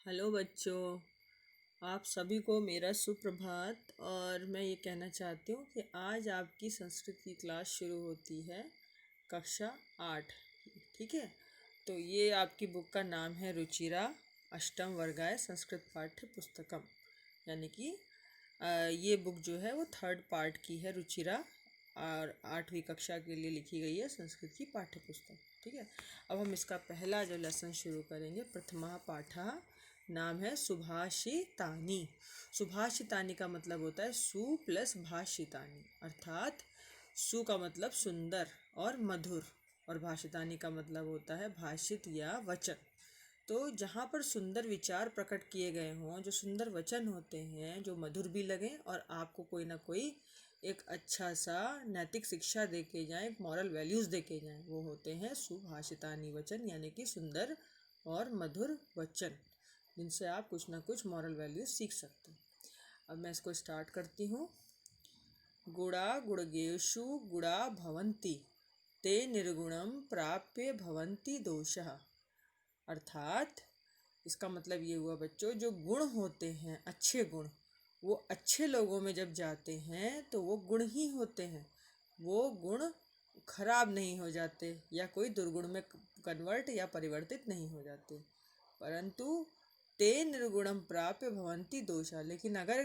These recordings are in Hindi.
हेलो बच्चों, आप सभी को मेरा सुप्रभात। और मैं ये कहना चाहती हूँ कि आज आपकी संस्कृत की क्लास शुरू होती है, कक्षा 8। ठीक है। तो ये आपकी बुक का नाम है रुचिरा अष्टम वर्गाय संस्कृत पाठ्य पुस्तकम, यानी कि ये बुक जो है वो थर्ड पार्ट की है, रुचिरा, और 8वीं कक्षा के लिए लिखी गई है संस्कृत की पाठ्य पुस्तक। ठीक है। अब हम इसका पहला जो लेसन शुरू करेंगे, प्रथमा पाठा, नाम है सुभाषितानी। सुभाषितानी का मतलब होता है सु प्लस भाषितानी, अर्थात सु का मतलब सुंदर और मधुर, और भाषितानी का मतलब होता है भाषित या वचन। तो जहाँ पर सुंदर विचार प्रकट किए गए हों, जो सुंदर वचन होते हैं, जो मधुर भी लगें और आपको कोई ना कोई एक अच्छा सा नैतिक शिक्षा दे के जाएँ, एक मॉरल वैल्यूज़ दे के जाएँ, वो होते हैं सुभाषितानी वचन, यानी कि सुंदर और मधुर वचन, जिनसे आप कुछ ना कुछ मॉरल वैल्यूज सीख सकते हैं। अब मैं इसको स्टार्ट करती हूँ। गुणा गुणगेषु गुणा भवन्ति, ते निर्गुणम प्राप्य भवन्ति दोषः। अर्थात इसका मतलब ये हुआ बच्चों, जो गुण होते हैं, अच्छे गुण, वो अच्छे लोगों में जब जाते हैं तो वो गुण ही होते हैं, वो गुण खराब नहीं हो जाते या कोई दुर्गुण में कन्वर्ट या परिवर्तित नहीं हो जाते। परंतु ते निर्गुणम प्राप्य भवन्ति दोषा, लेकिन अगर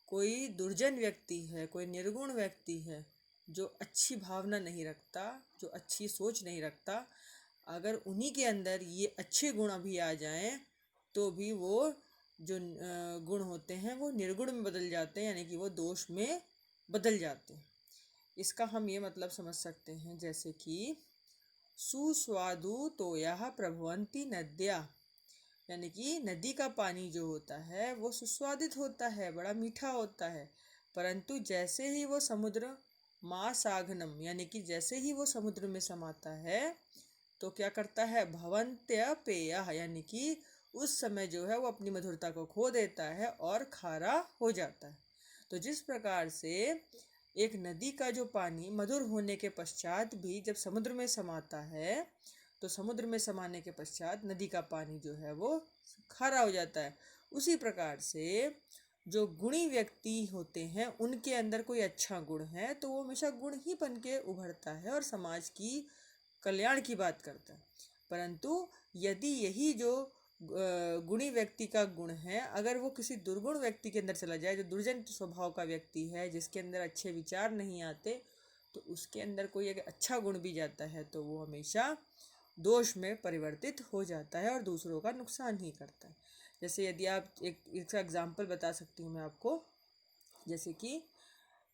कोई दुर्जन व्यक्ति है, कोई निर्गुण व्यक्ति है, जो अच्छी भावना नहीं रखता, जो अच्छी सोच नहीं रखता, अगर उन्हीं के अंदर ये अच्छे गुण अभी आ जाएं तो भी वो जो गुण होते हैं वो निर्गुण में बदल जाते हैं, यानी कि वो दोष में बदल जाते हैं। इसका हम ये मतलब समझ सकते हैं, जैसे कि सुस्वादु तोयाः प्रभवन्ति नद्या, यानी कि नदी का पानी जो होता है वो सुस्वादित होता है, बड़ा मीठा होता है, परंतु जैसे ही वो समुद्र मासाघनम, यानी कि जैसे ही वो समुद्र में समाता है तो क्या करता है, भवन्त्य पेयः, यानी कि उस समय जो है वो अपनी मधुरता को खो देता है और खारा हो जाता है। तो जिस प्रकार से एक नदी का जो पानी मधुर होने के पश्चात भी जब समुद्र में समाता है, तो समुद्र में समाने के पश्चात नदी का पानी जो है वो खारा हो जाता है। उसी प्रकार से जो गुणी व्यक्ति होते हैं, उनके अंदर कोई अच्छा गुण है तो वो हमेशा गुण ही बन के उभरता है और समाज की कल्याण की बात करता है। परंतु यदि यही जो गुणी व्यक्ति का गुण है, अगर वो किसी दुर्गुण व्यक्ति के अंदर चला जाए, जो दुर्जन स्वभाव का व्यक्ति है, जिसके अंदर अच्छे विचार नहीं आते, तो उसके अंदर कोई अगर अच्छा गुण भी जाता है तो वो हमेशा दोष में परिवर्तित हो जाता है और दूसरों का नुकसान ही करता है। जैसे यदि आप एक इसका एग्जाम्पल बता सकती हूँ मैं आपको, जैसे कि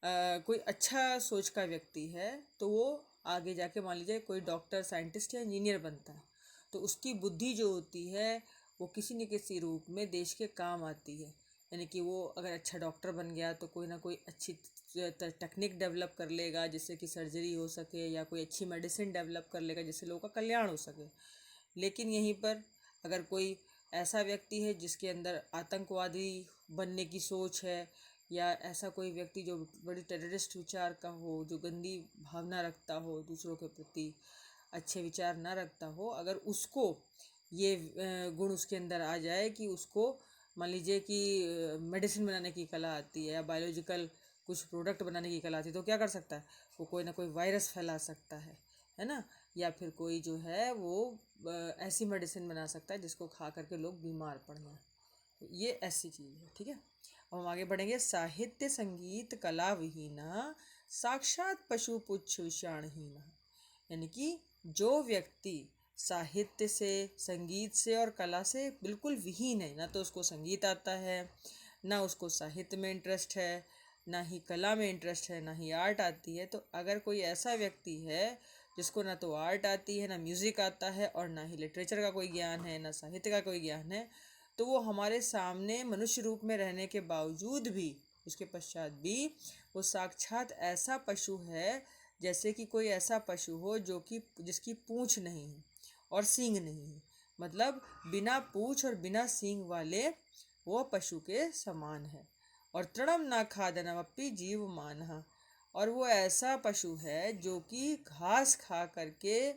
कोई अच्छा सोच का व्यक्ति है तो वो आगे जाके मान लीजिए कोई डॉक्टर, साइंटिस्ट या इंजीनियर बनता है, तो उसकी बुद्धि जो होती है वो किसी न किसी रूप में देश के काम आती है। यानी कि वो अगर अच्छा डॉक्टर बन गया तो कोई ना कोई अच्छी टेक्निक डेवलप कर लेगा जिससे कि सर्जरी हो सके, या कोई अच्छी मेडिसिन डेवलप कर लेगा जिससे लोगों का कल्याण हो सके। लेकिन यहीं पर अगर कोई ऐसा व्यक्ति है जिसके अंदर आतंकवादी बनने की सोच है, या ऐसा कोई व्यक्ति जो बड़ी टेररिस्ट विचार का हो, जो गंदी भावना रखता हो, दूसरों के प्रति अच्छे विचार ना रखता हो, अगर उसको ये गुण उसके अंदर आ जाए कि उसको मान लीजिए कि मेडिसिन बनाने की कला आती है या बायोलॉजिकल कुछ प्रोडक्ट बनाने की कला आती है, तो क्या कर सकता है, वो कोई ना कोई वायरस फैला सकता है ना, या फिर कोई जो है वो ऐसी मेडिसिन बना सकता है जिसको खा करके लोग बीमार पड़ जाएं। तो ये ऐसी चीज़ है। ठीक है। अब हम आगे बढ़ेंगे। साहित्य संगीत कला विहीना साक्षात पशु पुच्छ विषाणहीन, यानी कि जो व्यक्ति साहित्य से, संगीत से और कला से बिल्कुल विहीन है, ना तो उसको संगीत आता है, ना उसको साहित्य में इंटरेस्ट है, ना ही कला में इंटरेस्ट है, ना ही आर्ट आती है, तो अगर कोई ऐसा व्यक्ति है जिसको ना तो आर्ट आती है, ना म्यूज़िक आता है, और ना ही लिटरेचर का कोई ज्ञान है, ना साहित्य का कोई ज्ञान है, तो वो हमारे सामने मनुष्य रूप में रहने के बावजूद भी, उसके पश्चात भी, वो साक्षात ऐसा पशु है जैसे कि कोई ऐसा पशु हो जो कि जिसकी पूँछ नहीं है और सींग नहीं है, मतलब बिना पूँछ और बिना सींग वाले वो पशु के समान है। और तृणम ना खादनमपि जीव मानः, और वो ऐसा पशु है जो कि घास खा करके,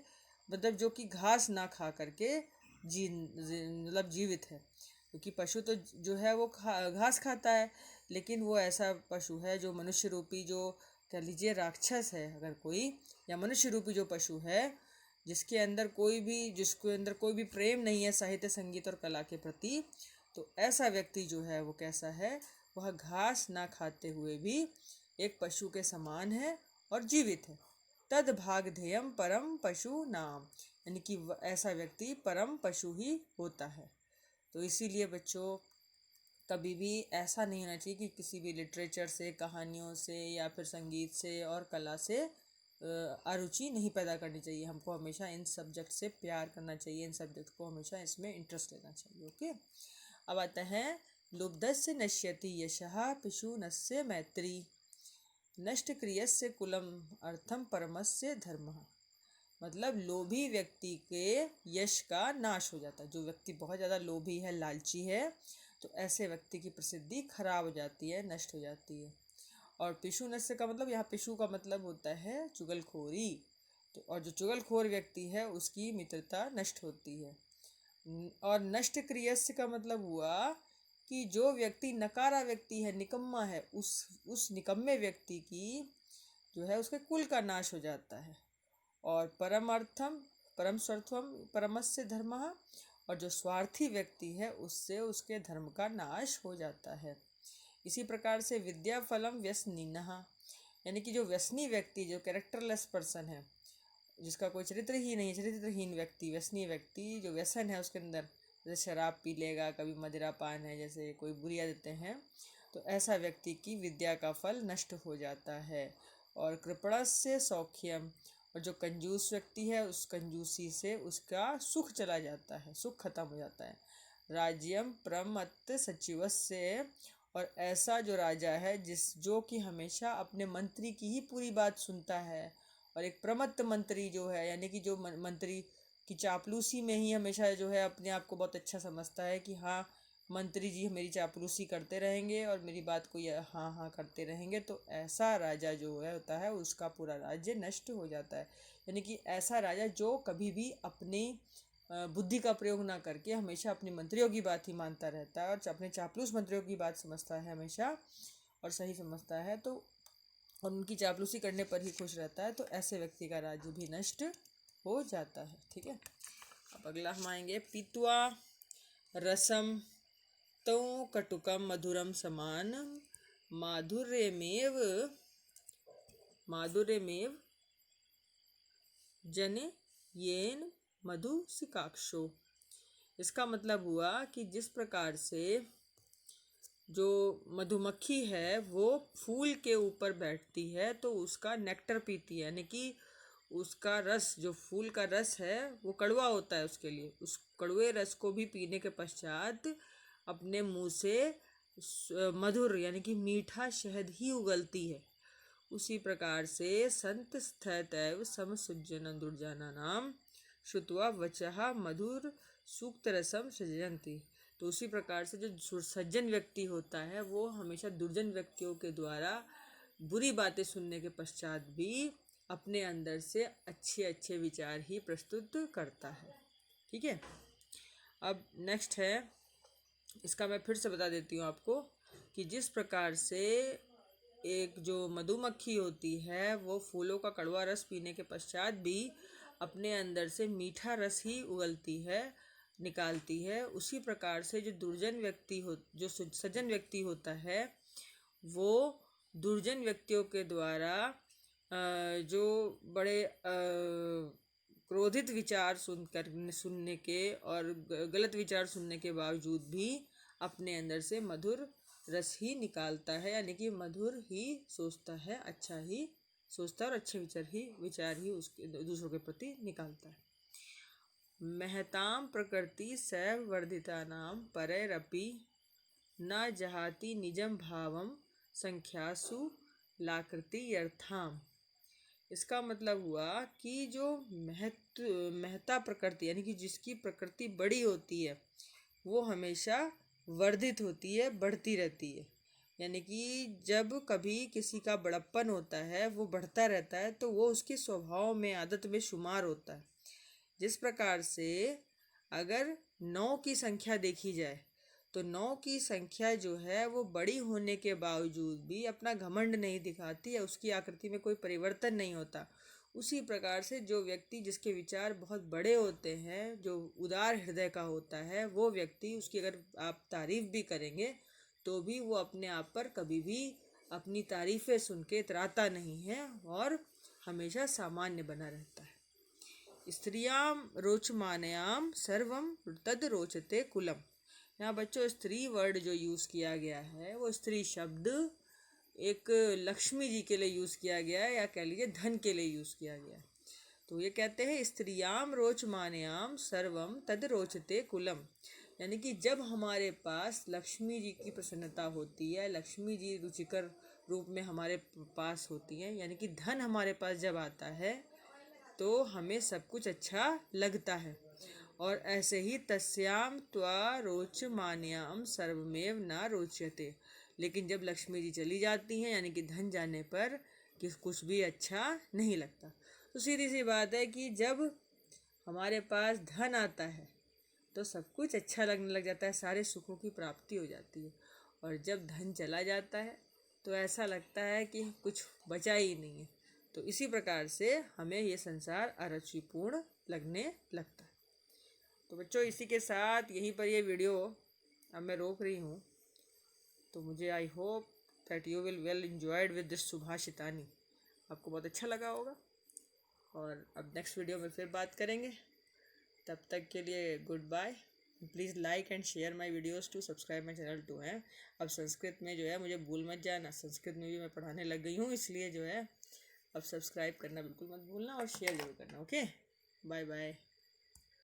मतलब जो कि घास ना खा करके मतलब जीवित है। क्योंकि पशु तो जो है वो घास खाता है, लेकिन वो ऐसा पशु है जो मनुष्य रूपी, जो कह लीजिए राक्षस है अगर कोई, या मनुष्य रूपी जो पशु है जिसके अंदर कोई भी प्रेम नहीं है साहित्य संगीत और कला के प्रति, तो ऐसा व्यक्ति जो है वो कैसा है, वह घास ना खाते हुए भी एक पशु के समान है और जीवित है। तद भाग ध्येयम परम पशु नाम, यानी कि ऐसा व्यक्ति परम पशु ही होता है। तो इसीलिए बच्चों, कभी भी ऐसा नहीं होना चाहिए कि किसी भी लिटरेचर से, कहानियों से या फिर संगीत से और कला से अरुचि नहीं पैदा करनी चाहिए। हमको हमेशा इन सब्जेक्ट से प्यार करना चाहिए, इन सब्जेक्ट को हमेशा इसमें इंटरेस्ट लेना चाहिए। ओके, अब आता है लुब्धस्य नश्यति यशः पिशुनस्य मैत्री नष्ट क्रियस्य कुलम अर्थम परमस्य धर्मः। मतलब लोभी व्यक्ति के यश का नाश हो जाता है। जो व्यक्ति बहुत ज़्यादा लोभी है, लालची है, तो ऐसे व्यक्ति की प्रसिद्धि खराब हो जाती है, नष्ट हो जाती है। और पिशु नष्ट का मतलब, यहाँ पिशु का मतलब होता है चुगलखोरी। तो और जो चुगलखोर व्यक्ति है उसकी मित्रता नष्ट होती है। और नष्ट क्रियस्य का मतलब हुआ कि जो व्यक्ति नकारा व्यक्ति है, निकम्मा है, उस निकम्मे व्यक्ति की जो है उसके कुल का नाश हो जाता है। और परमार्थम परम स्वर्थम परमस्य धर्मः, और जो स्वार्थी व्यक्ति है उससे उसके धर्म का नाश हो जाता है। इसी प्रकार से विद्या फलम व्यसनिनः, यानी कि जो व्यसनी व्यक्ति, जो कैरेक्टरलेस पर्सन है, जिसका कोई चरित्र ही नहीं, चरित्रहीन व्यक्ति, व्यसनी व्यक्ति, जो व्यसन है उसके अंदर, जैसे शराब पी लेगा, कभी मदिरा पान है, जैसे कोई बुरी आदतें हैं, तो ऐसा व्यक्ति की विद्या का फल नष्ट हो जाता है। और कृपणस्य सौख्यम, और जो कंजूस व्यक्ति है उस कंजूसी से उसका सुख चला जाता है, सुख खत्म हो जाता है। राज्यम प्रमत्त सचिवस्य, और ऐसा जो राजा है जो कि हमेशा अपने मंत्री की ही पूरी बात सुनता है, और एक प्रमत्त मंत्री जो है, यानी कि जो मंत्री की चापलूसी में ही हमेशा जो है अपने आप को बहुत अच्छा समझता है कि हाँ, मंत्री जी मेरी चापलूसी करते रहेंगे और मेरी बात को ये हाँ हाँ करते रहेंगे, तो ऐसा राजा जो है होता है उसका पूरा राज्य नष्ट हो जाता है। यानी कि ऐसा राजा जो कभी भी अपनी बुद्धि का प्रयोग ना करके हमेशा अपने मंत्रियों की बात ही मानता रहता है और अपने चापलूस मंत्रियों की बात समझता है हमेशा और सही समझता है, तो और उनकी चापलूसी करने पर ही खुश रहता है, तो ऐसे व्यक्ति का राज्य भी नष्ट हो जाता है। ठीक है, अब अगला हम आएंगे पीत्वा रसम तौ कटुकम मधुरम समानम माधुर्यमेव जने येन मधुसिकाक्षो। इसका मतलब हुआ कि जिस प्रकार से जो मधुमक्खी है वो फूल के ऊपर बैठती है तो उसका नेक्टर पीती है, यानी कि उसका रस, जो फूल का रस है वो कड़वा होता है उसके लिए, उस कड़वे रस को भी पीने के पश्चात अपने मुंह से मधुर यानी कि मीठा शहद ही उगलती है। उसी प्रकार से संत स्थैतैव समसुज्जन दुर्जनानाम श्रुत्वा वचः मधुर सूक्त रसम सृजन्ति। तो उसी प्रकार से जो सज्जन व्यक्ति होता है वो हमेशा दुर्जन व्यक्तियों के द्वारा बुरी बातें सुनने के पश्चात भी अपने अंदर से अच्छे अच्छे विचार ही प्रस्तुत करता है। ठीक है, अब नेक्स्ट है, इसका मैं फिर से बता देती हूँ आपको कि जिस प्रकार से एक जो मधुमक्खी होती है वो फूलों का कड़वा रस पीने के पश्चात भी अपने अंदर से मीठा रस ही उगलती है, निकालती है, उसी प्रकार से जो सज्जन व्यक्ति होता है वो दुर्जन व्यक्तियों के द्वारा जो बड़े क्रोधित विचार सुनने के और गलत विचार सुनने के बावजूद भी अपने अंदर से मधुर रस ही निकालता है, यानी कि मधुर ही सोचता है, अच्छा ही सोचता है और अच्छे विचार ही उसके दूसरों के प्रति निकालता है। महताम प्रकृति सैव वर्धितानां परैरपि न जहाति निजम भावम संख्यासु लाकृति यर्थाम। इसका मतलब हुआ कि जो महता प्रकृति यानी कि जिसकी प्रकृति बड़ी होती है वो हमेशा वर्धित होती है, बढ़ती रहती है, यानी कि जब कभी किसी का बड़प्पन होता है वो बढ़ता रहता है तो वो उसके स्वभाव में, आदत में शुमार होता है। जिस प्रकार से अगर 9 की संख्या देखी जाए तो 9 की संख्या जो है वो बड़ी होने के बावजूद भी अपना घमंड नहीं दिखाती या उसकी आकृति में कोई परिवर्तन नहीं होता। उसी प्रकार से जो व्यक्ति जिसके विचार बहुत बड़े होते हैं, जो उदार हृदय का होता है, वो व्यक्ति, उसकी अगर आप तारीफ भी करेंगे तो भी वो अपने आप पर कभी भी अपनी तारीफ़ें सुन के इतराता नहीं है और हमेशा सामान्य बना रहता है। स्त्रियाम रोचमानयाम सर्वम तद रोचते कुलम। यहाँ बच्चों स्त्री वर्ड जो यूज़ किया गया है वो स्त्री शब्द एक लक्ष्मी जी के लिए यूज़ किया गया है, या कह लीजिए धन के लिए यूज़ किया गया है। तो ये कहते हैं स्त्रियाम रोचमानयाम सर्वम तद रोचते कुलम, यानी कि जब हमारे पास लक्ष्मी जी की प्रसन्नता होती है, लक्ष्मी जी रुचिकर रूप में हमारे पास होती हैं, यानी कि धन हमारे पास जब आता है तो हमें सब कुछ अच्छा लगता है। और ऐसे ही तस्याम त्वा रोचमान्याम सर्वमेव न रोचते, लेकिन जब लक्ष्मी जी चली जाती हैं, यानी कि धन जाने पर कुछ भी अच्छा नहीं लगता। तो सीधी सी बात है कि जब हमारे पास धन आता है तो सब कुछ अच्छा लगने लग जाता है, सारे सुखों की प्राप्ति हो जाती है। और जब धन चला जाता है तो ऐसा लगता है कि कुछ बचा ही नहीं है। तो इसी प्रकार से हमें ये संसार अरुचिपूर्ण लगने लगता है। तो बच्चों इसी के साथ यहीं पर ये वीडियो अब मैं रोक रही हूँ। तो मुझे I hope that you will well enjoyed with this सुभाषितानी। आपको बहुत अच्छा लगा होगा और अब नेक्स्ट वीडियो में फिर बात करेंगे। तब तक के लिए good bye. Please like and share my videos to subscribe my channel too है। अब संस्कृत में जो है मुझे भूल मत जाना, संस्कृत में भी मैं पढ़ाने लग गई हूँ, इसलिए जो है अब सब्सक्राइब करना बिल्कुल मत भूलना और शेयर जरूर करना। Okay, bye bye.